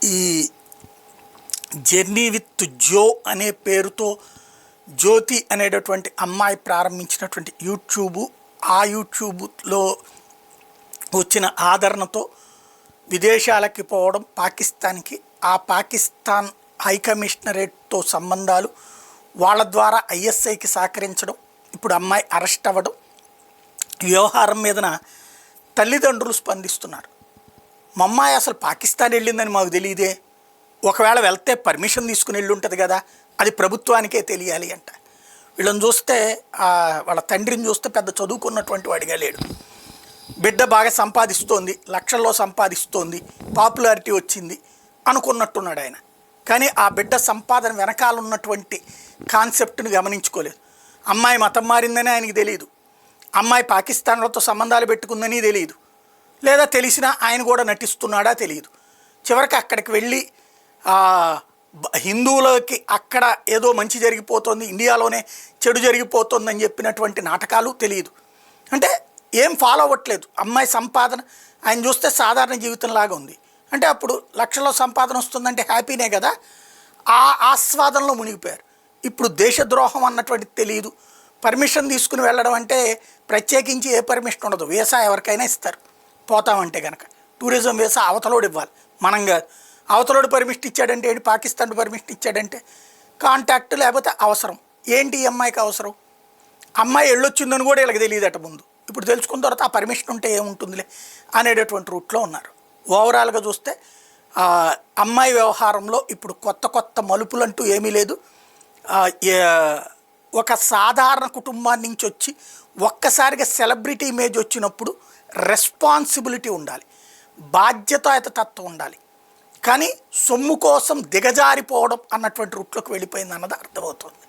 ఈ journey with Jo అనే పేరుతో జ్యోతి అనేటటువంటి అమ్మాయి ప్రారంభించినటువంటి ఆ యూట్యూబ్లో వచ్చిన ఆదరణతో విదేశాలకి పోవడం, పాకిస్తాన్కి, ఆ పాకిస్తాన్ హై కమిషనరేట్తో సంబంధాలు, వాళ్ళ ద్వారా ఐఎస్ఐకి సహకరించడం, ఇప్పుడు అమ్మాయి అరెస్ట్ అవ్వడం, వ్యవహారం మీదన తల్లిదండ్రులు స్పందిస్తున్నారు. మా అమ్మాయి అసలు పాకిస్తాన్ వెళ్ళిందని మాకు తెలియదే, ఒకవేళ వెళ్తే పర్మిషన్ తీసుకుని వెళ్ళి ఉంటుంది కదా, అది ప్రభుత్వానికే తెలియాలి అంట. వీళ్ళని చూస్తే వాళ్ళ తండ్రిని చూస్తే పెద్ద చదువుకున్నటువంటి వాడిగా లేడు. బిడ్డ బాగా సంపాదిస్తోంది, లక్షల్లో సంపాదిస్తోంది, పాపులారిటీ వచ్చింది అనుకున్నట్టున్నాడు ఆయన. కానీ ఆ బిడ్డ సంపాదన వెనకాల ఉన్నటువంటి కాన్సెప్ట్ని గమనించుకోలేదు. అమ్మాయి మతం మారిందని ఆయనకి తెలియదు, అమ్మాయి పాకిస్తాన్లతో సంబంధాలు పెట్టుకుందని తెలియదు, లేదా తెలిసినా ఆయన కూడా నటిస్తున్నాడా తెలియదు. చివరికి అక్కడికి వెళ్ళి హిందువులకి అక్కడ ఏదో మంచి జరిగిపోతుంది, ఇండియాలోనే చెడు జరిగిపోతుందని చెప్పినటువంటి నాటకాలు తెలియదు. అంటే ఏం ఫాలో అవ్వట్లేదు. అమ్మాయి సంపాదన ఆయన చూస్తే సాధారణ జీవితంలాగా ఉంది. అంటే అప్పుడు లక్షల్లో సంపాదన వస్తుందంటే హ్యాపీనే కదా, ఆ ఆస్వాదనలో మునిగిపోయారు. ఇప్పుడు దేశద్రోహం అన్నటువంటిది తెలియదు. పర్మిషన్ తీసుకుని వెళ్ళడం అంటే ప్రత్యేకించి ఏ పర్మిషన్ ఉండదు, వీసా ఎవరికైనా ఇస్తారు పోతామంటే కనుక. టూరిజం వీసా అవతలోడు ఇవ్వాలి, మనం కాదు. అవతలోడు పర్మిషన్ ఇచ్చాడంటే ఏంటి, పాకిస్తాన్ పర్మిషన్ ఇచ్చాడంటే కాంటాక్ట్ లేకపోతే అవసరం. ఏంటి ఈ అమ్మాయికి అవసరం? అమ్మాయి వెళ్ళొచ్చిందని కూడా వీళ్ళకి తెలియదట ముందు. ఇప్పుడు తెలుసుకున్న తర్వాత ఆ పర్మిషన్ ఉంటే ఏముంటుందిలే అనేటటువంటి రూట్లో ఉన్నారు. ఓవరాల్గా చూస్తే అమ్మాయి వ్యవహారంలో ఇప్పుడు కొత్త మలుపులంటూ ఏమీ లేదు. ఒక సాధారణ కుటుంబాన్ని నుంచి వచ్చి ఒక్కసారిగా సెలబ్రిటీ ఇమేజ్ వచ్చినప్పుడు రెస్పాన్సిబిలిటీ ఉండాలి, బాధ్యతాయుతత్వం ఉండాలి. కానీ సొమ్ము కోసం దిగజారిపోవడం అన్నటువంటి రూట్లోకి వెళ్ళిపోయింది అన్నది అర్థమవుతుంది.